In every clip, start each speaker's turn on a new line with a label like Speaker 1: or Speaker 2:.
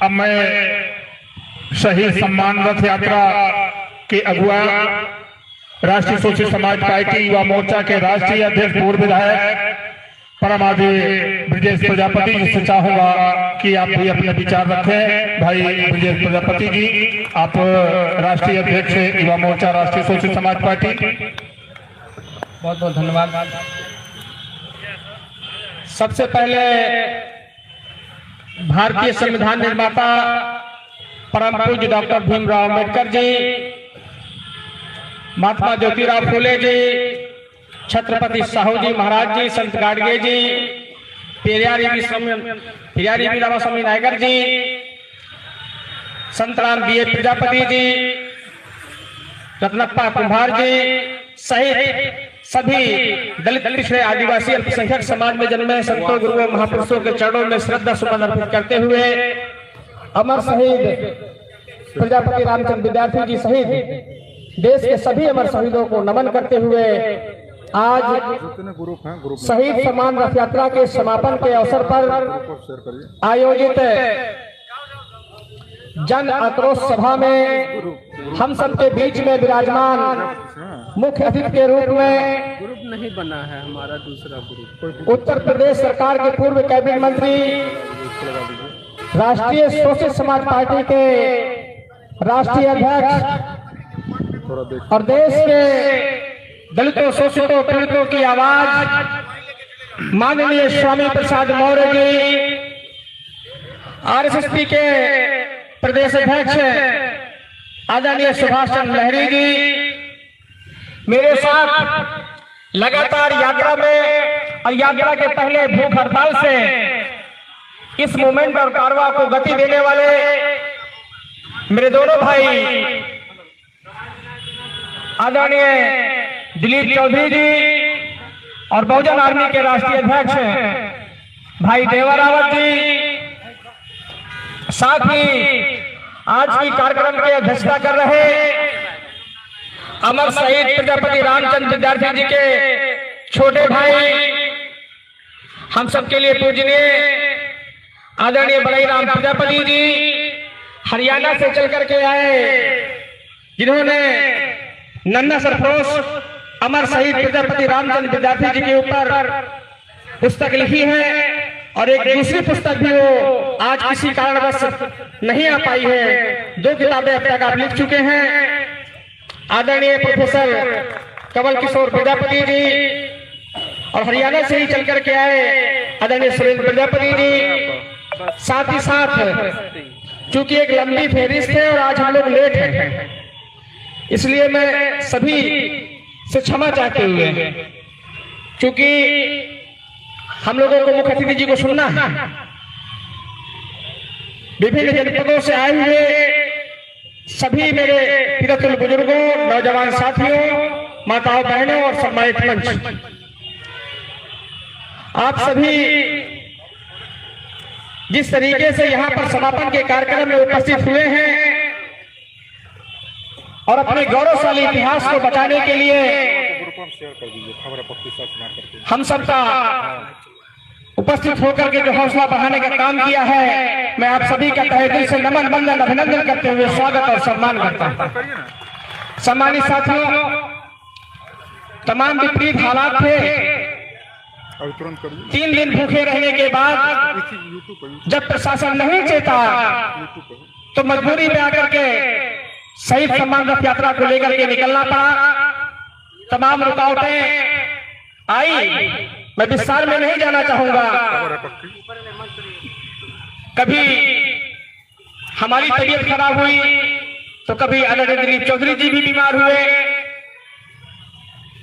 Speaker 1: अब मैं शहीद सम्मान रथ यात्रा के अगुआ राष्ट्रीय सोशल समाज पार्टी युवा मोर्चा के राष्ट्रीय अध्यक्ष पूर्व विधायक परम आदरणीय ब्रजेश प्रजापति जी से चाहूंगा कि आप भी अपने विचार रखें। भाई ब्रजेश प्रजापति जी, आप राष्ट्रीय अध्यक्ष युवा मोर्चा राष्ट्रीय सोशल समाज पार्टी।
Speaker 2: बहुत बहुत धन्यवाद। सबसे पहले भारतीय संविधान निर्माता परम पूज्य डॉक्टर भीमराव अम्बेडकर जी, महात्मा ज्योतिराव फुले जी, छत्रपति साहू जी महाराज जी, संत गाडगे जी, पेरियारी वीरास्वामी नायकर जी, संत राम बीए प्रजापति जी, रत्नप्पा कुंभार जी सहित सभी दलित पिछड़े आदिवासी अल्पसंख्यक समाज में जन्मे संतों गुरुओं महापुरुषों के चरणों में श्रद्धा सुमन अर्पित करते हुए अमर शहीद प्रजापति रामचंद्र विद्यार्थी जी सहित देश के सभी अमर शहीदों को नमन करते हुए आज शहीद सम्मान रथ यात्रा के समापन के अवसर पर आयोजित जन आक्रोश सभा में हम सबके बीच में विराजमान मुख्य अतिथि के रूप में
Speaker 3: ग्रुप नहीं बना है हमारा दूसरा ग्रुप,
Speaker 2: उत्तर प्रदेश सरकार के पूर्व कैबिनेट मंत्री, राष्ट्रीय सोशल समाज पार्टी के राष्ट्रीय अध्यक्ष और देश के दलितों शोषितों पीड़ितों की आवाज माननीय स्वामी प्रसाद मौर्य जी, आरएसएस के प्रदेश अध्यक्ष आदरणीय सुभाष चंद्र लहरी जी, मेरे साथ लगातार यात्रा में और यात्रा के पहले भूख हड़ताल से इस मूवमेंट और कारवां को गति देने वाले मेरे दोनों भाई आदरणीय दिलीप चौधरी जी और बहुजन आर्मी के राष्ट्रीय अध्यक्ष भाई देवा रावत जी, साथ ही आज की कार्यक्रम की अध्यक्षता कर रहे अमर शहीद प्रजापति रामचंद्र विद्यार्थी जी के छोटे भाई, हम सबके लिए पूजनीय आदरणीय बड़ई राम प्रजापति जी, हरियाणा से चल करके आए, जिन्होंने नन्ना सरफरोश अमर शहीद प्रजापति रामचंद्र विद्यार्थी जी के ऊपर पुस्तक लिखी है और एक दूसरी पुस्तक भी वो आज किसी कारणवश नहीं आ पाई है। 2 किताबें अब तक आप लिख चुके हैं। आदरणीय प्रोफेसर कमल किशोर प्रजापति जी और हरियाणा से ही चल करके आए आदरणीय सुरेंद्र प्रजापति जी, साथ ही साथ चूंकि एक लंबी फेरिस्त है और आज हम लोग लेट हैं, इसलिए मैं सभी से क्षमा चाहते हुए, क्योंकि हम लोगों को मुख्य अतिथि जी को सुनना है, विभिन्न जनपदों से आए हुए सभी मेरे पितृतुल्य बुजुर्गों, नौजवान साथियों, माताओं बहनों और सम्मानित मंच, आप सभी जिस तरीके से यहाँ पर समापन के कार्यक्रम में उपस्थित हुए हैं और अपने गौरवशाली इतिहास को बचाने के लिए हम सबका उपस्थित होकर के जो हौसला बढ़ाने का काम किया है, मैं आप सभी का तहे दिल से नमन वंदन अभिनंदन करते हुए स्वागत और सम्मान करता हूं। सम्मानित साथियों, तमाम विपरीत हालात थे, 3 दिन भूखे रहने के बाद जब प्रशासन नहीं चेता तो मजबूरी में आकर के शहीद सम्मान रथ यात्रा को लेकर के निकलना पड़ा। तमाम रुकावटें आई, मैं विस्तार में नहीं जाना चाहूंगा। कभी हमारी तबीयत खराब हुई तो कभी आदरणीय दिलीप चौधरी जी भी बीमार हुए,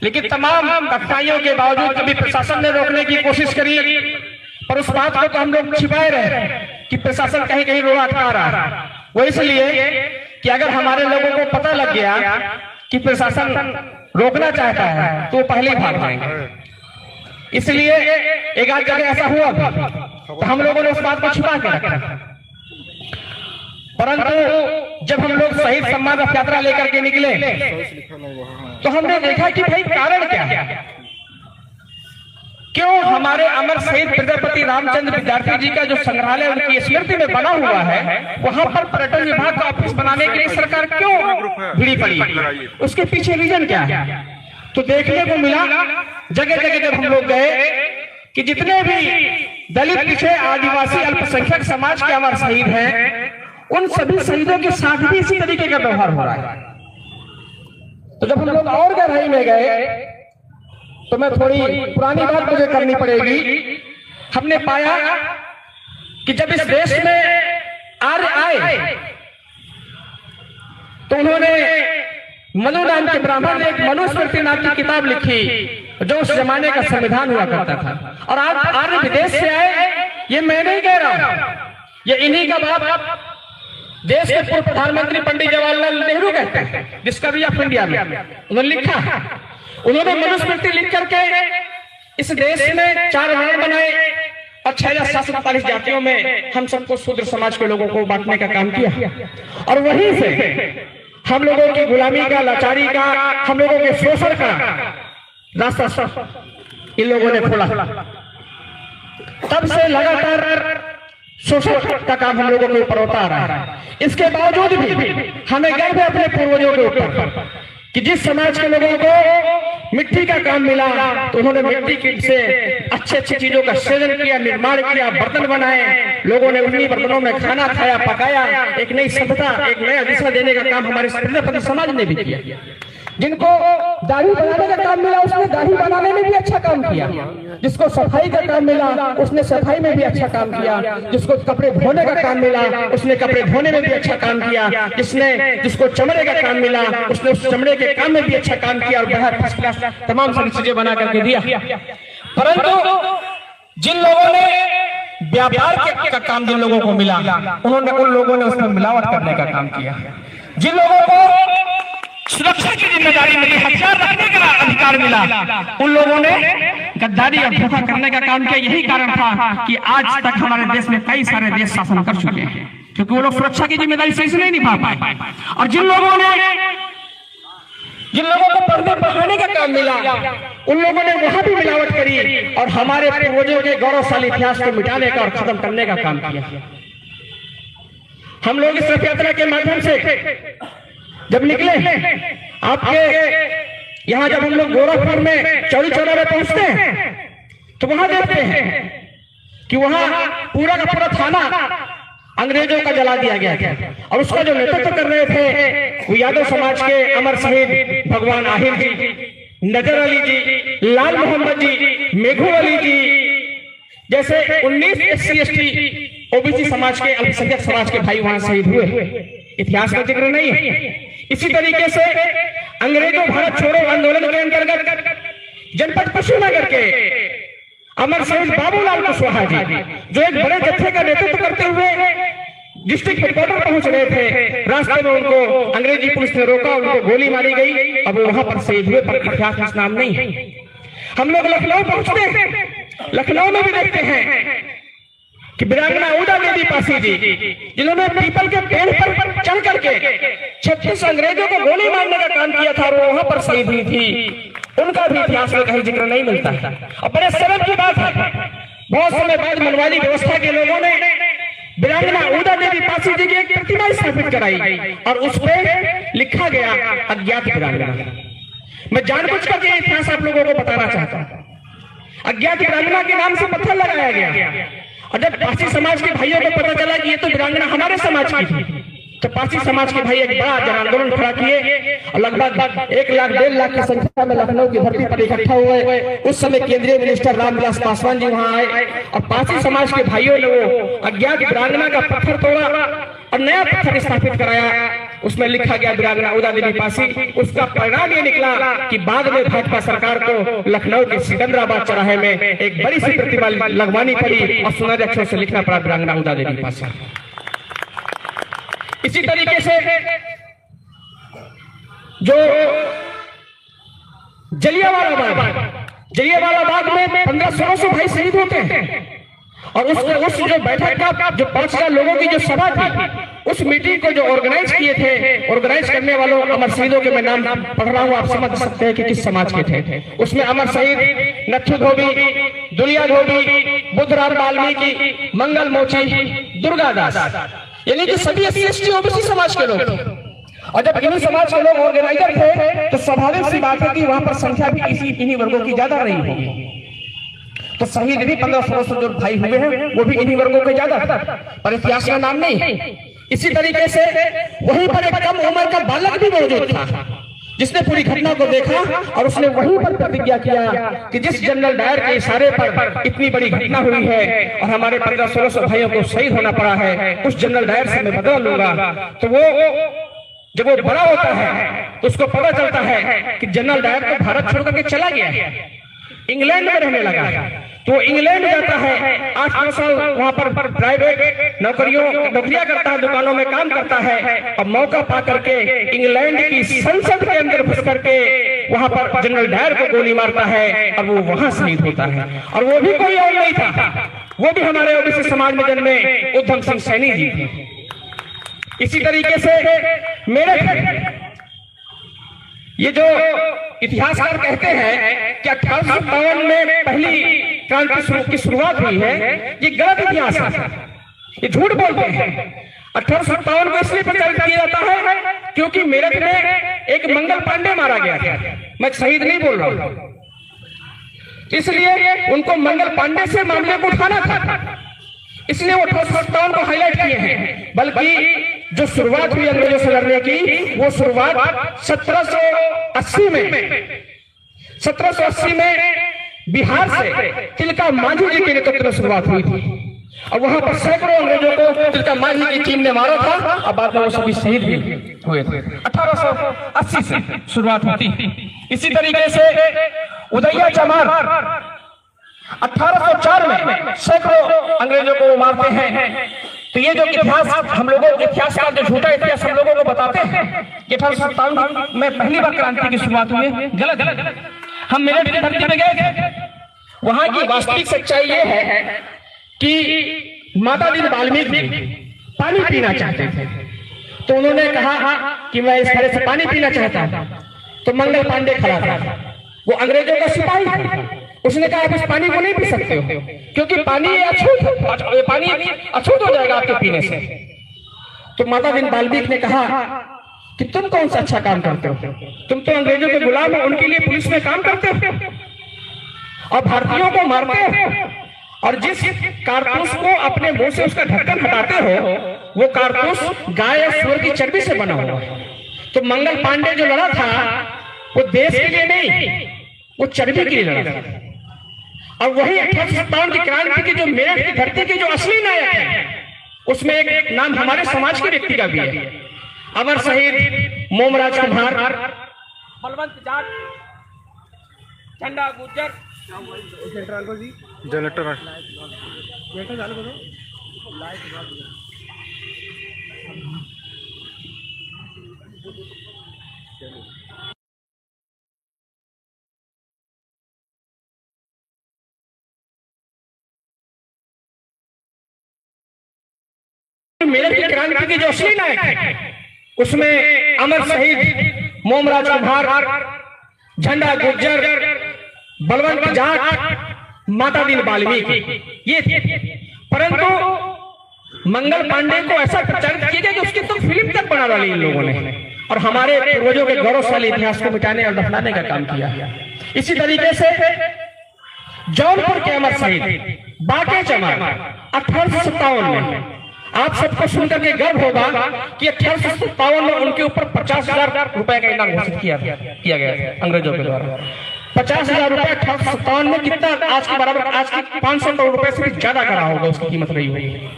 Speaker 2: लेकिन तमाम कठिनाइयों के बावजूद कभी प्रशासन ने रोकने की कोशिश करी, पर उस बात को तो हम लोग छिपाए रहे कि प्रशासन कहीं कहीं रोड़ा अटका रहा है। वो इसलिए कि अगर हमारे लोगों को पता लग गया कि प्रशासन रोकना चाहता है तो वो पहले ही भाग जाएंगे। इसलिए एक आध जगह ऐसा हुआ तो हम लोगों ने उस बात को छुपा के रखा, परंतु जब हम लोग शहीद सम्मान रथ यात्रा लेकर के निकले तो हमने देखा कि भाई कारण क्या है। क्यों हमारे अमर शहीद प्रजापति रामचंद्र विद्यार्थी जी का जो संग्रहालय उनकी स्मृति में बना हुआ है, वहां पर पर्यटन विभाग का ऑफिस बनाने के लिए सरकार क्यों भिड़ी पड़ी है? उसके पीछे रीजन क्या है? तो देखने को मिला जगह जगह जब हम लोग गए कि जितने भी दलित, पिछड़े, आदिवासी, अल्पसंख्यक समाज के अमर शहीद हैं, उन सभी शहीदों के साथ भी इसी तरीके का व्यवहार हो रहा है। तो जब हम लोग और गहराई में गए तो मैं थोड़ी पुरानी बात मुझे करनी पड़ेगी। हमने पाया कि जब इस देश में आर्य आए तो उन्होंने मनु नाम के ब्राह्मण ने एक मनुस्मृति नाम की किताब लिखी जो उस जमाने का संविधान हुआ करता था। और आज आर्य विदेश से आए, ये मैं नहीं कह रहा हूं, ये इन्हीं का बाप देश के पूर्व प्रधानमंत्री पंडित जवाहरलाल नेहरू कहते हैं, डिस्कवरी ऑफ इंडिया में उन्होंने लिखा। उन्होंने मनुस्मृति लिख करके इस देश में 4 वर्ण बनाए और 6,745 जातियों में हम सबको शूद्र समाज के लोगों को बांटने का काम किया। और वहीं से हम लोगों की गुलामी का, लाचारी का, हम लोगों के शोषण का रास्ता इन लोगों ने खोला। तब से लगातार शोषण का काम हम लोगों के ऊपर होता आ रहा है। इसके बावजूद भी हमें गर्व है अपने पूर्वजों के ऊपर कि जिस समाज के लोगों को मिट्टी का काम मिला तो उन्होंने मिट्टी से अच्छी अच्छी चीजों का सृजन किया, निर्माण किया, बर्तन बनाए, लोगों ने उन्हीं बर्तनों में खाना खाया, पकाया, एक नई सभ्यता, एक नया दिशा देने का काम हमारे प्रजापति समाज ने भी किया। जिनको दाढ़ी बनाने का काम मिला उसने दाढ़ी बनाने में भी अच्छा काम किया, जिसको सफाई का काम मिला उसने सफाई में भी अच्छा काम किया, जिसको कपड़े धोने का काम मिला उसने कपड़े धोने में भी अच्छा काम किया, जिसको चमड़े का काम मिला उसने उस चमड़े के काम में भी अच्छा काम किया और बहुत फर्स्ट क्लास तमाम सारी चीजें बना करके दिया। परंतु जिन लोगों ने व्यापार का काम जिन लोगों को मिला उन्होंने उन लोगों ने उसमें मिलावट करने का काम किया। जिन लोगों को सुरक्षा की जिम्मेदारी मिली, हथियार रखने का अधिकार मिला, उन लोगों ने गद्दारी और धोखा करने का काम किया। यही कारण था कि आज तक हमारे देश में कई सारे देश शासन कर चुके हैं, क्योंकि वो लोग सुरक्षा की जिम्मेदारी सही से नहीं निभा पाए। और जिन लोगों को पर्दे बढ़ाने का काम मिला उन लोगों ने वहां भी मिलावट करी और हमारे पूर्वजों के गौरवशाली इतिहास को मिटाने का और खत्म करने का काम किया। हम लोग इस रथ यात्रा के माध्यम से जब निकले, आपके यहाँ जब हम लोग गोरखपुर में चौरी चौरा में पहुंचते हैं तो वहां देखते हैं कि वहां पूरा का पूरा थाना अंग्रेजों का जला दिया गया था। और उसका जो नेतृत्व कर रहे थे वो यादव समाज के अमर शहीद भगवान आहिर जी, नजर अली जी, लाल मोहम्मद जी, मेघू अली जी जैसे 19 SC ST OBC समाज के, अल्पसंख्यक समाज के भाई वहां शहीद हुए। इतिहास का जिक्र नहीं है। इसी तरीके से अंग्रेजों भारत छोड़ो आंदोलन के अंतर्गत जनपद कुशीनगर के अमर शहीद बाबूलाल कुशवाहा जी, जो एक बड़े जत्थे का नेतृत्व करते हुए डिस्ट्रिक्ट हेडक्वार्टर पहुंच रहे थे, रास्ते में उनको अंग्रेजी पुलिस ने रोका, उनको गोली मारी गई। अब वहां पर शहीद हुए, पर इतिहास में नाम नहीं है। हम लोग लखनऊ पहुंचते हैं, लखनऊ में भी देखते हैं कि वीरांगना उदा देवी पासी जी, जिन्होंने पीपल के पेड़ पर चढ़ करके 36 अंग्रेजों को गोली मारने का काम किया था और वो वहां पर शहीद हुई थी, उनका भी इतिहास में कहीं जिक्र नहीं मिलता है। और बड़े शर्म की बात है, बहुत समय बाद मनवाली व्यवस्था के लोगों ने वीरांगना उदा देवी पासी जी की एक प्रतिमा स्थापित कराई और उस पर लिखा गया अज्ञात वीरांगना। मैं जानबूझ करके इतिहास आप लोगों को बताना चाहता हूं। अज्ञात वीरांगना के नाम से पत्थर लगाया गया और जब पासी समाज के भाइयों को पता चला कि ये तो वीरांगना हमारे समाज की थी, तो पासी समाज के भाई एक बड़ा जन आंदोलन खड़ा किए और लगभग 1 लाख 1.5 लाख की संख्या में लखनऊ की धरती पर इकट्ठा हुए। उस समय केंद्रीय मिनिस्टर रामविलास पासवान जी वहां आए और पासी समाज के भाइयों ने वो अज्ञात वीरांगना का पत्थर तोड़ा और नया पत्थर स्थापित कराया। उसमें लिखा गया वीरांगना उदा देवी पासी। उसका परिणाम ये निकला कि बाद में भाजपा सरकार को लखनऊ के सिकंदराबाद चौराहे में एक बड़ी सी प्रतिमा लगवानी पड़ी और सुनहरे अक्षरों से लिखना पड़ा वीरांगना उदा देवी पासी। इसी तरीके से जो जलियांवाला बाग में 1500 भाई शहीद होते हैं और उस जो बैठक का जो 5,000 लोगों की जो सभा थी उस मीटिंग को जो ऑर्गेनाइज किए थे, ऑर्गेनाइज करने वालों अमर शहीदों के मैं नाम पढ़ रहा हूँ, आप समझ सकते हैं कि किस समाज के थे। उसमें अमर शहीद नथु धोबी, दुलिया धोबी, बुद्धराम वाल्मीकि, मंगल मोची, दुर्गादास, यानी कि सभी SC/ST OBC समाज के लोग थे। और जब इन्हीं समाज के लोग ऑर्गेनाइजर थे तो स्वाभाविक सी बात है कि वहां पर संख्या भी इन्हीं वर्गों की ज्यादा रही होगी। तो शहीद भी 1500 जो भाई हुए हैं वो भी इन्हीं वर्गों के ज्यादा, पर इतिहास का नाम नहीं। इसी तरीके से वहीं पर एक कम उम्र का बालक भी मौजूद था जिसने पूरी घटना को देखा और उसने वहीं पर प्रतिज्ञा किया कि जिस जनरल डायर के इशारे पर इतनी बड़ी घटना हुई है और हमारे 1500-1600 भाइयों को शहीद होना पड़ा है, उस जनरल डायर से मैं बदला लूंगा। तो वो जब वो बड़ा होता है तो उसको पता चलता है कि जनरल डायर तो भारत छोड़ करके चला गया है, इंग्लैंड में रहने लगा है। तो इंग्लैंड जाता है, 8-9 साल वहां पर प्राइवेट नौकरियां करता है, दुकानों में काम करता है और मौका पा करके इंग्लैंड की संसद के अंदर घुस करके वहां पर जनरल डायर को गोली मारता है और वो वहां शहीद होता है। और वो भी कोई और नहीं था, वो भी हमारे ओबीसी समाज में जन्मे उधम सिंह सैनी जी थे। इसी तरीके से मेरे ये जो इतिहासकार कहते हैं कि 1857 में पहली क्रांति की शुरुआत हुई है, ये गलत इतिहास है, ये झूठ बोलते हैं। 1857 को इसलिए प्रचारित किया जाता है क्योंकि मेरठ में एक मंगल पांडे मारा गया था। मैं शहीद नहीं बोल रहा हूं, इसलिए उनको मंगल पांडे से मामले को उठाना था, इसलिए वो 1857 को हाईलाइट किए हैं। बल्कि जो शुरुआत हुई अंग्रेजों से लड़ने की, वो शुरुआत 1780 में बिहार से तिलका मांझी जी के नेतृत्व में शुरुआत हुई थी और वहां पर सैकड़ों अंग्रेजों को तिलका मांझी की टीम ने मारा था और बाद में वो सभी शहीद भी हुए थे। 1880 से शुरुआत होती। इसी तरीके से उदया चमार 1804 में सैकड़ों अंग्रेजों को मारते हैं। तो ये जो इतिहास हम लोगों इतिहास का जो झूठा इतिहास हम लोगों को बताते हैं कि 1857 में पहली बार क्रांति की शुरुआत हुई है, गलत। हम मेरठ की धरती पे गए, वहां की वास्तविक सच्चाई ये है कि माता दीन वाल्मीकि पानी पीना चाहते थे। तो उन्होंने कहा कि मैं इस तरह से पानी पीना चाहता हूं। तो मंगल पांडे खड़ा था, वो अंग्रेजों का सिपाही था। उसने कहा आप इस पानी को नहीं पी सकते हो क्योंकि पानी अछूत हो जाएगा आपके पीने से। तो माता दीन वाल्मीकि ने कहा कि तुम कौन सा अच्छा काम करते हो, तुम तो अंग्रेजों के गुलाम हो, उनके लिए पुलिस में काम करते हो और भारतीयों को मारते हो और जिस कारतूस को अपने मुंह से उसका ढक्कन हटाते हो वो कारतूस गाय और सूअर की चर्बी से बना हुआ है। तो मंगल पांडे जो लड़ा था वो देश के लिए नहीं, वो चर्बी के लिए लड़ा था। और वही 1857 की क्रांति की जो मेरठ की धरती के जो असली नायक है उसमें एक नाम हमारे समाज के व्यक्ति का भी है, अमर शहीद मोमराज कुम्हार,
Speaker 3: बलवंत जाट, झंडा गुज्जर, जनरेटर
Speaker 2: मेरठ की क्रांति के जो असली नायक है उसमें अमर शहीद मोमराज कुम्हार, झंडा गुज्जर, बलवंत जाट, माता दीन वाल्मीकि ये थे। परंतु मंगल पांडे को ऐसा प्रचारित किया गया कि उसकी तो फिल्म तक बना डाली इन लोगों ने और हमारे पूर्वजों के गौरवशाली इतिहास को मिटाने और दफनाने का काम किया। इसी तरीके से जौनपुर के अमर शहीद बाके चमार 1857 में, आप सबको सुनकर के गर्व होगा कि 1857 में उनके ऊपर 50,000 रुपए का इनाम घोषित किया गया अंग्रेजों के द्वारा। 50,000 रुपए 1857 में कितना आज के बराबर, आज की 500 करोड़ रुपए से भी ज्यादा करा होगा उसकी कीमत रही होगी।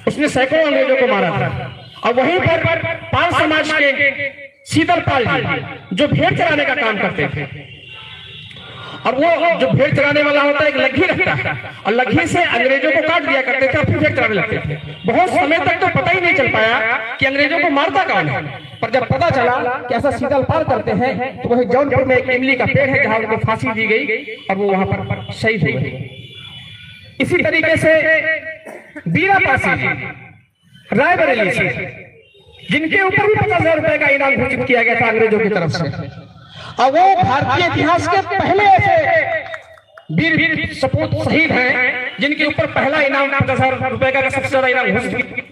Speaker 2: उसने सैकड़ों अंग्रेजों को मारा था। और वहीं पर पाल समाज के शीतलपाल जी जो भेड़ चराने का काम करते थे और वो जो भेड़ चराने वाला होता है एक लग्घी रखता है और लग्घी से अंग्रेजों को काट दिया करते थे और फिर भेड़ चराने लगते थे। बहुत समय तक तो पता ही नहीं चल पाया कि अंग्रेजों को मारता कौन है, पर जब पता चला कि ऐसा शीतलपाल करते हैं तो वही जौनपुर में एक इमली का पेड़ है जहां उनको फांसी दी गई और वो वहां पर शहीद हुए। इसी तरीके से बीरा पासी जी रायबरेली से, जिनके ऊपर भी 50,000 रुपए का इनाम घोषित किया गया था अंग्रेजों की तरफ से। और वो भारतीय इतिहास के पहले ऐसे वीर सपूत शहीद हैं जिनके ऊपर पहला इनाम 50,000 रुपए का सबसे ज्यादा इनाम घोषित किया।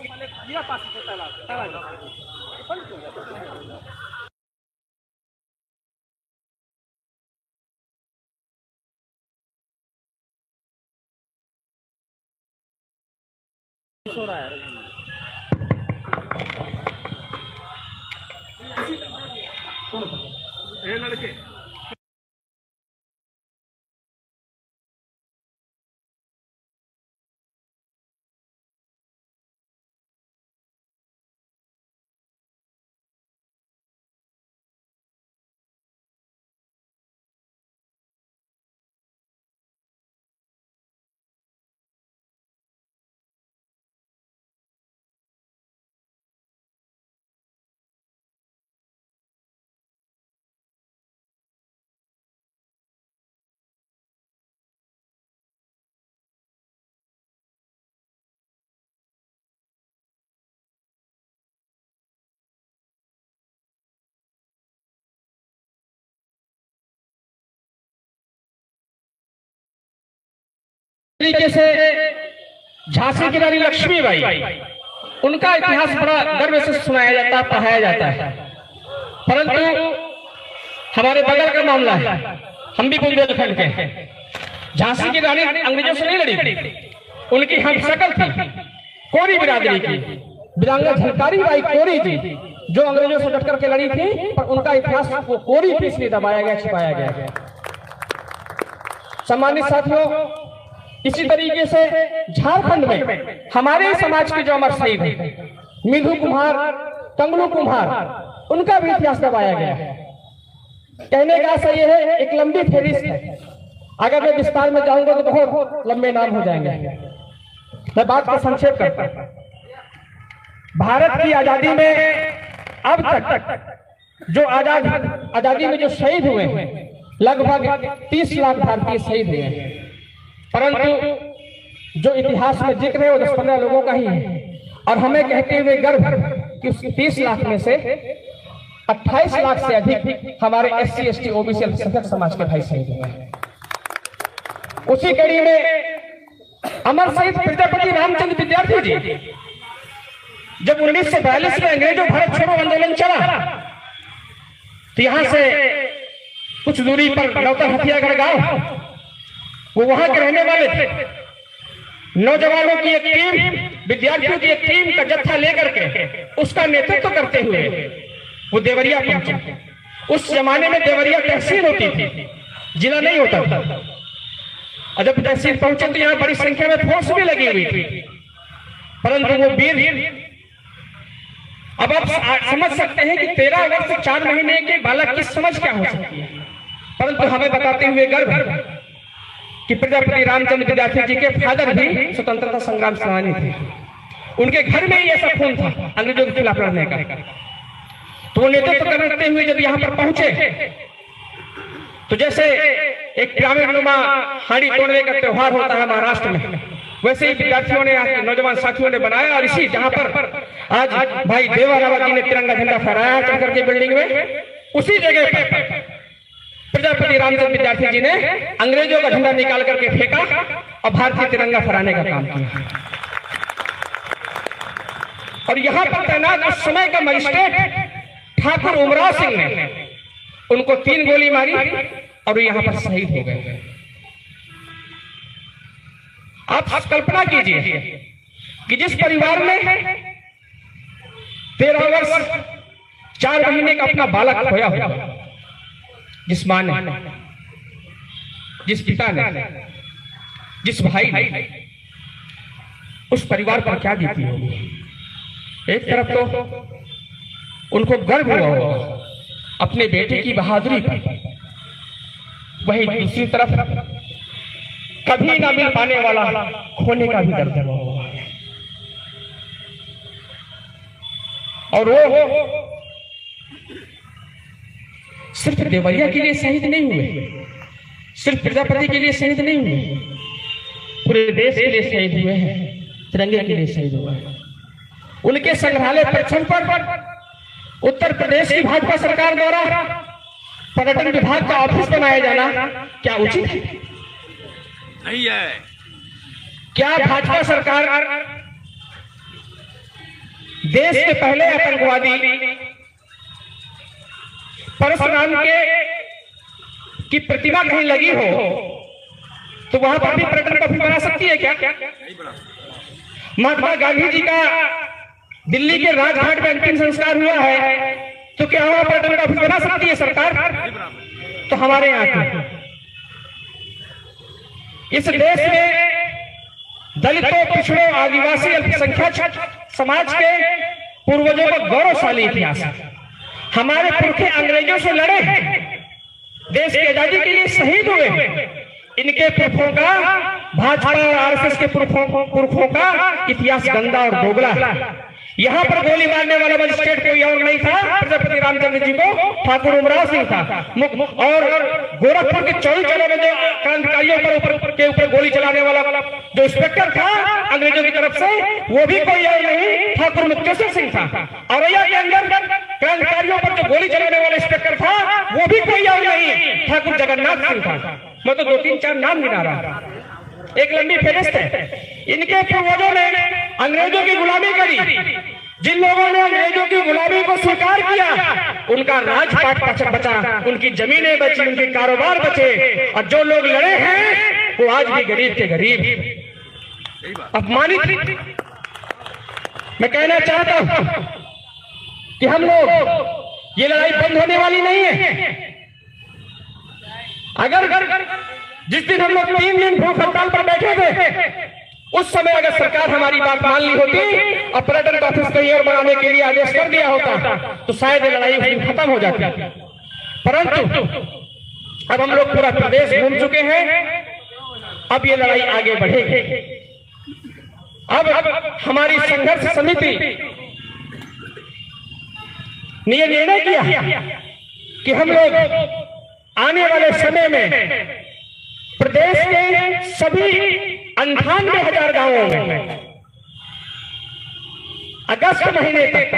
Speaker 2: तरीके से झांसी की रानी लक्ष्मीबाई, उनका इतिहास बड़ा गर्व से सुनाया जाता है, पढ़ाया जाता है। परंतु हमारे बगल का मामला है, हम भी बुंदेलखंड के हैं। झांसी की रानी अंग्रेजों से नहीं लड़ी, उनकी हम शकल थी कोरी बिरादरी की, वीरांगना झलकारी बाई कोरी थी, जो अंग्रेजों से डट करके लड़ी थी। पर उनका इतिहास वो कोरी पीस नहीं दबाया गया, छिपाया गया। सम्मानित साथियों, इसी तरीके से झारखंड में हमारे समाज के जो अमर शहीद हैं, मिधु कुम्हार, कंगलू कुम्हार, उनका भी इतिहास दबाया गया है। कहने का आशा यह है, एक लंबी फहरिस्त है, अगर मैं विस्तार में जाऊंगा तो बहुत लंबे नाम हो जाएंगे। मैं बात को संक्षेप करता हूं। भारत की आजादी में अब तक जो आजादी में जो शहीद हुए हैं, लगभग 30 लाख भारतीय शहीद हुए हैं। परंतु जो इतिहास में जिक्र है वो 10-15 लोगों का ही है। और हमें कहते हुए गर्व कि उस 30 लाख में से 28 लाख से अधिक हमारे SC, ST, OBC अल्पसंख्यक समाज के भाई शहीद हुए हैं। उसी कड़ी में अमर शहीद प्रजापति रामचंद्र विद्यार्थी जी, जब 1942 में अंग्रेजों भारत छोड़ो आंदोलन चला, तो यहां से कुछ दूरी पर नौतर हथियागढ़ गांव, वो वहां के रहने वाले थे। नौजवानों की एक टीम, विद्यार्थियों की एक टीम का जत्था लेकर के उसका नेतृत्व करते हुए वो देवरिया पहुंचे। उस जमाने में देवरिया तहसील होती थी, जिला नहीं होता था। और जब तहसील पहुंचे तो यहाँ बड़ी संख्या में फोर्स भी लगी हुई थी। परंतु वो वीर, अब आप समझ सकते हैं कि 13 वर्ष 4 महीने के बालक की समझ क्या हो सकती है। परंतु हमें बताते हुए गर्व कि प्रजापति रामचंद्र विद्यार्थी जी के फादर भी स्वतंत्रता संग्राम सेनानी थे। उनके घर में ही ऐसा खून था अंग्रेजों के खिलाफ लड़ने का। तो वो नेतृत्व करते हुए जब यहाँ पर पहुंचे, तो जैसे एक ग्रामीण नुमा हाड़ी तोड़ने का त्योहार होता है महाराष्ट्र में, वैसे ही विद्यार्थियों ने, नौजवान साथियों ने बनाया। और इसी जहां पर आज भाई देवा रावत जी ने तिरंगा झंडा फहराया चढ़कर के बिल्डिंग में, उसी जगह पर प्रजापति रामचंद्र विद्यार्थी जी ने अंग्रेजों का झंडा निकाल करके फेंका और भारतीय तिरंगा फहराने का काम किया। और यहां पर तैनात उस समय का मजिस्ट्रेट ठाकुर उमराव सिंह ने उनको 3 गोली मारी और यहां पर शहीद हो गए। आप कल्पना कीजिए कि जिस परिवार में 13 वर्ष 4 महीने का अपना बालक खोया हुआ, जिस मां ने, जिस पिता ने, जिस भाई ने, उस परिवार पर क्या बीती होगी। एक तरफ तो उनको गर्व हुआ होगा अपने बेटे की बहादुरी पर, वहीं दूसरी तरफ कभी ना मिल पाने वाला खोने का भी दर्द होगा। और वो सिर्फ देवरिया के लिए शहीद नहीं हुए, सिर्फ प्रजापति के लिए शहीद नहीं हुए, पूरे देश के लिए शहीद हुए हैं, तिरंगे के लिए शहीद हुए हैं। उनके संग्रहालय परीक्षण पर उत्तर प्रदेश की भाजपा सरकार द्वारा पर्यटन विभाग का ऑफिस बनाया जाना क्या उचित है?
Speaker 3: नहीं है।
Speaker 2: क्या भाजपा सरकार देश के पहले आतंकवादी परशुराम की प्रतिमा कहीं लगी हो तो वहां पर भी पर्यटन का ऑफिस बना सकती है क्या? महात्मा गांधी जी का दिल्ली के राजघाट में अंतिम संस्कार हुआ है तो क्या वहां पर्यटन का ऑफिस बना सकती है सरकार? तो हमारे यहाँ के इस देश में दलितों, पिछड़ों, आदिवासी, अल्पसंख्यक समाज के पूर्वजों का गौरवशाली इतिहास है। हमारे पुरखे अंग्रेजों से लड़े हैं, देश की आजादी के लिए शहीद हुए हैं। इनके पुरखों का, भाजपा और आरएसएस के पुरखों का इतिहास गंदा और दोगला है। यहाँ पर गोली मारने वाला मजिस्ट्रेट कोई और नहीं था, प्रजापति रामचंद्र जी को ठाकुर उमराव सिंह था। और गोरखपुर के चौड़ी चौरा में जो क्रांतिकारियों के ऊपर गोली चलाने वाला जो इंस्पेक्टर था अंग्रेजों की तरफ से, वो भी कोई और नहीं, ठाकुर मुक्तेश्वर सिंह था। औरैया के अंदर क्रांतिकारियों पर जो गोली चलाने वाला इंस्पेक्टर था वो भी कोई और नहीं, ठाकुर जगन्नाथ सिंह था। मैं तो 2-3-4 नाम गिना रहा, एक लंबी फेहरिस्त है। इनके पूर्वजों ने अंग्रेजों की गुलामी करी। जिन लोगों ने अंग्रेजों की गुलामी को स्वीकार किया उनका राजपाट बचा, उनकी जमीनें बची, उनके कारोबार बचे। और जो लोग लड़े हैं वो आज भी गरीब के गरीब अपमानित। मैं कहना चाहता हूं कि हम लोग, ये लड़ाई बंद होने वाली नहीं है। अगर जिस दिन हम लोग 3 दिन भूख हड़ताल पर बैठे थे उस समय अगर सरकार हमारी बात मान ली होती और पर्यटन का ऑफिस कहीं और बनाने के लिए आदेश कर दिया होता तो शायद ये लड़ाई उस दिन खत्म हो जाती। परंतु अब हम लोग पूरा प्रदेश घूम चुके हैं, अब ये लड़ाई आगे बढ़ेगी। अब हमारी संघर्ष समिति ने यह निर्णय किया कि हम लोग आने वाले समय में प्रदेश के सभी 98,000 गांवों में अगस्त महीने तक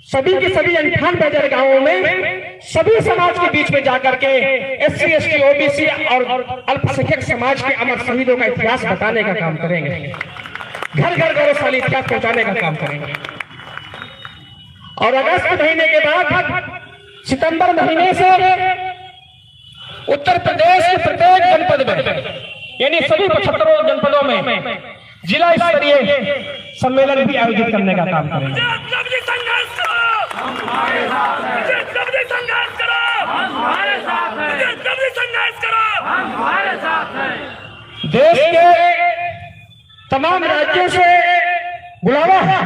Speaker 2: सभी के सभी 98,000 गांवों में सभी समाज के बीच में जाकर के SC, ST, OBC और अल्पसंख्यक समाज के अमर शहीदों का इतिहास बताने का काम करेंगे। घर घर गौरवशाली इतिहास पहुंचाने का काम करेंगे। और अगस्त महीने के बाद सितंबर महीने से उत्तर प्रदेश के प्रत्येक जनपद में, यानी सभी 75 जनपदों में जिला स्तरीय सम्मेलन भी आयोजित करने का काम करेंगे। देश के तमाम राज्यों से बुलावा है।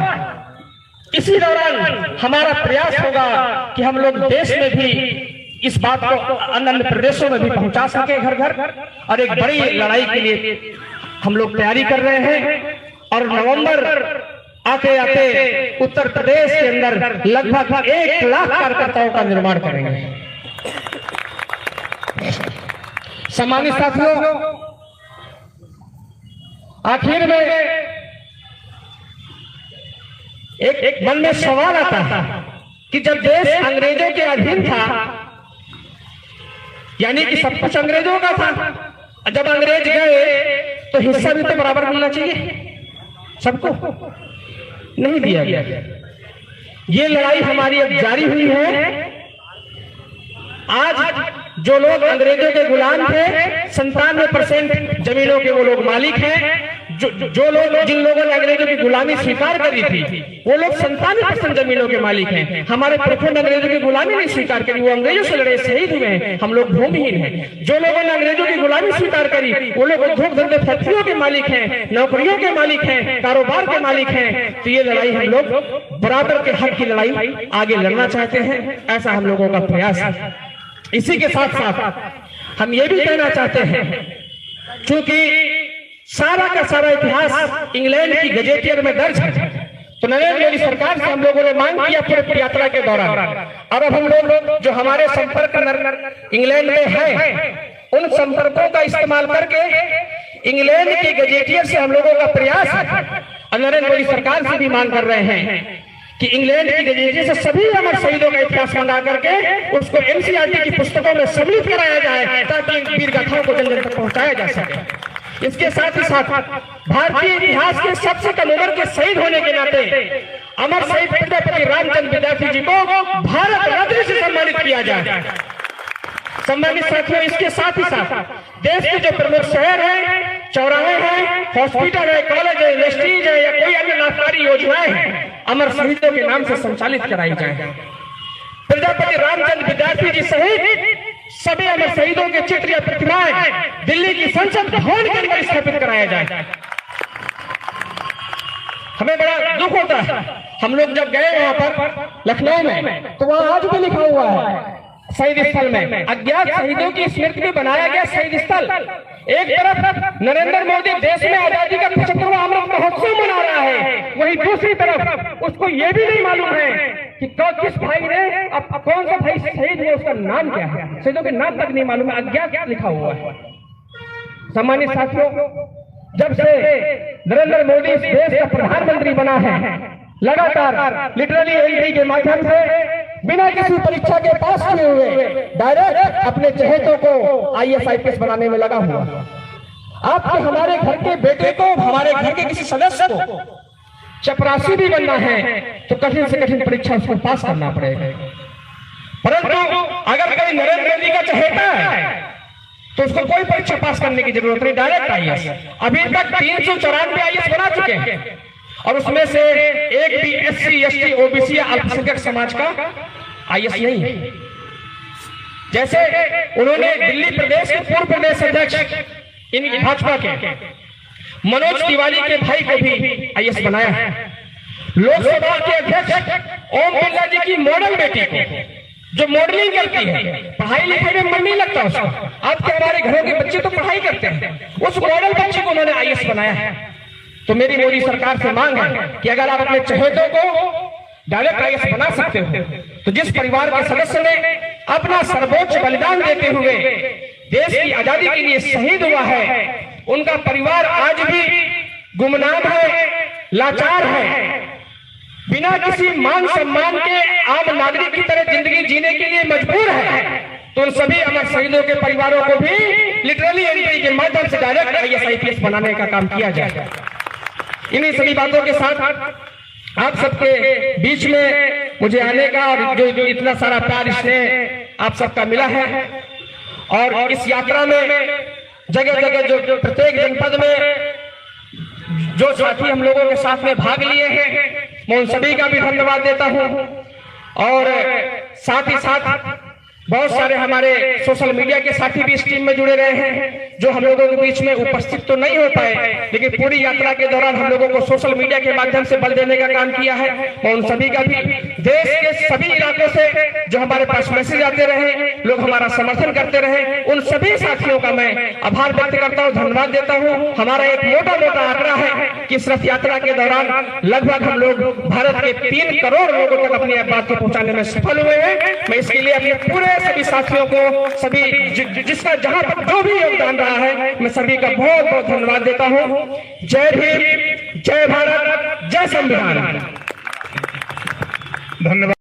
Speaker 2: इसी दौरान हमारा प्रयास होगा कि हम लोग देश में भी इस बात को अन्य प्रदेशों में भी पहुंचा सके, घर घर। और एक बड़ी लड़ाई के लिए हम लोग तैयारी कर रहे हैं। और नवंबर आते आते उत्तर प्रदेश के अंदर लगभग 1 लाख कार्यकर्ताओं का निर्माण करेंगे। सम्मानित साथियों, आखिर में एक मन में सवाल आता है कि जब देश अंग्रेजों के अधीन था, यानी कि सब कुछ अंग्रेजों का था, जब अंग्रेज गए तो हिस्सा भी तो बराबर मिलना चाहिए सबको, नहीं दिया गया। ये लड़ाई हमारी अब जारी हुई है। आज जो लोग अंग्रेजों के गुलाम थे 97% जमीनों के वो लोग मालिक हैं। जो लोग, जिन लोगों ने अंग्रेजों की गुलामी स्वीकार करी थी वो लोग 97% जमीनों के मालिक हैं। हमारे पुरखों ने अंग्रेजों की गुलामी नहीं स्वीकार करी, वो अंग्रेजों से लड़े, शहीद हुए हैं। हम लोग भूमिहीन हैं। जो लोगों ने अंग्रेजों की गुलामी स्वीकार करी वो लोग उद्योग धंधे फैक्ट्रियों के मालिक हैं, नौकरियों के मालिक हैं, कारोबार के मालिक हैं। तो ये लड़ाई हम लोग बराबर के हक की लड़ाई आगे लड़ना चाहते हैं, ऐसा हम लोगों का प्रयास है। इसी के साथ साथ हम ये भी कहना चाहते हैं, क्योंकि सारा का सारा इतिहास इंग्लैंड की गजेटियर में दर्ज है, तो नरेंद्र मोदी सरकार से हम लोगों ने मांग किया पूरी यात्रा के दौरान। और अब हम लोग जो हमारे संपर्क इंग्लैंड में है उन संपर्कों का इस्तेमाल करके इंग्लैंड की गजेटियर से हम लोगों का प्रयास है और नरेंद्र मोदी सरकार से भी मांग कर रहे हैं कि इंग्लैंड की गजेटी से सभी अमर शहीदों का इतिहास मंगा करके उसको एनसीईआरटी की पुस्तकों में सम्मिलित कराया जाए ताकि वीर गाथाओं को जन जन तक पहुंचाया जा सके। इसके साथ ही साथ भारतीय इतिहास के सबसे कम उम्र के शहीद होने के नाते अमर शहीद प्रजापति रामचंद्र विद्यार्थी जी को भारत रत्न से सम्मानित किया जाए। सम्मानित साथियों, इसके साथ ही साथ देश के जो प्रमुख शहर हैं, चौराहे हैं, हॉस्पिटल है, कॉलेज है, इंडस्ट्रीज है या कोई अन्य लाभकारी योजनाएं हैं, अमर शहीदों के नाम से संचालित कराई जाए। प्रजापति रामचंद्र विद्यार्थी जी सहित सभी अमर शहीदों के चित्र या प्रतिमाएं दिल्ली की संसद भवन के अंदर स्थापित कराया जाए। हमें बड़ा दुख होता है, हम लोग जब गए वहां पर लखनऊ में तो वहां आज भी लिखा हुआ है शहीद स्थल में अज्ञात शहीदों की स्मृति में बनाया गया शहीद स्थल। एक तरफ नरेंद्र मोदी देश में आजादी का 75वां अमृत महोत्सव मना रहा है, वहीं दूसरी तरफ उसको ये भी नहीं मालूम है कि किस भाई ने अब कौन सा भाई शहीद है, उसका नाम क्या है। शहीदों के नाम तक नहीं मालूम है, अज्ञात लिखा हुआ है। सम्मानित साथियों, जब से नरेंद्र मोदी इस देश का प्रधानमंत्री बना है, लगातार लिटरली एंट्री के माध्यम से बिना किसी परीक्षा के पास किए हुए डायरेक्ट अपने चहेतों को आईएएस आईपीएस बनाने में लगा हुआ। आपके हमारे घर के बेटे को, हमारे घर के किसी सदस्य को चपरासी भी बनना है तो कठिन से कठिन परीक्षा उसको पास करना पड़ेगा। परंतु अगर कोई नरेंद्र मोदी का चहेता है तो उसको कोई परीक्षा पास करने की जरूरत नहीं, डायरेक्ट आईएएस। अभी तक 394 आईएएस बना चुके हैं और उसमें से एक भी एससी, एसटी, ओबीसी या अल्पसंख्यक समाज का आईएएस नहीं है। जैसे उन्होंने दिल्ली प्रदेश के पूर्व प्रदेश अध्यक्ष इन भाजपा के मनोज तिवारी के भाई को भी आईएएस बनाया है। लोकसभा के अध्यक्ष ओम बिरला जी की मॉडल बेटी को, जो मॉडलिंग करती है, पढ़ाई लिखाई में मन नहीं लगता उसका, आपके हमारे घरों के बच्चे तो पढ़ाई करते हैं, उस मॉडल बच्चे को उन्होंने आईएएस बनाया है। तो मेरी मोदी सरकार से मांग है कि अगर आप अपने चहेतों को डायरेक्ट आईएएस बना सकते हो तो जिस परिवार के सदस्य ने अपना सर्वोच्च बलिदान देते हुए देश की आजादी के लिए शहीद हुआ है, उनका परिवार आज भी गुमनाम है, लाचार है, बिना किसी मान सम्मान के आम नागरिक की तरह जिंदगी जीने के लिए मजबूर है, तो उन सभी अमर शहीदों के परिवारों को भी लिटरली एंट्री के माध्यम से डायरेक्ट आईएएस आईपीएस बनाने का काम किया जाए। इन्हीं सभी बातों के साथ आप सबके बीच में मुझे आने का और जो इतना सारा प्यार इसने आप सबका मिला है, और इस यात्रा में जगह जगह जो प्रत्येक जनपद में जो साथी हम लोगों के साथ में भाग लिए हैं, मैं उन सभी का भी धन्यवाद देता हूं। और साथ ही साथ बहुत सारे हमारे सोशल मीडिया के साथी भी इस टीम में जुड़े रहे हैं, जो हम लोगों के बीच में उपस्थित तो नहीं हो पाए, लेकिन पूरी यात्रा के दौरान हम लोगों को सोशल मीडिया के माध्यम से बल देने का काम किया है। मैं उन सभी का भी, देश के सभी इलाकों से जो हमारे पास मैसेज आते रहे, लोग हमारा समर्थन करते रहे, उन सभी साथियों का मैं आभार व्यक्त करता हूँ, धन्यवाद देता हूँ। हमारा एक मोटा मोटा आंकड़ा है कि इस रथ यात्रा के दौरान लगभग हम लोग भारत के 3 करोड़ लोगों तक अपनी बात को पहुंचाने में सफल हुए हैं। मैं इसके लिए अपने पूरे सभी साथियों को, सभी जिसका जहां पर जो भी योगदान रहा है, मैं सभी का बहुत बहुत धन्यवाद देता हूं। जय भीम, जय भारत, जय संविधान।
Speaker 1: धन्यवाद।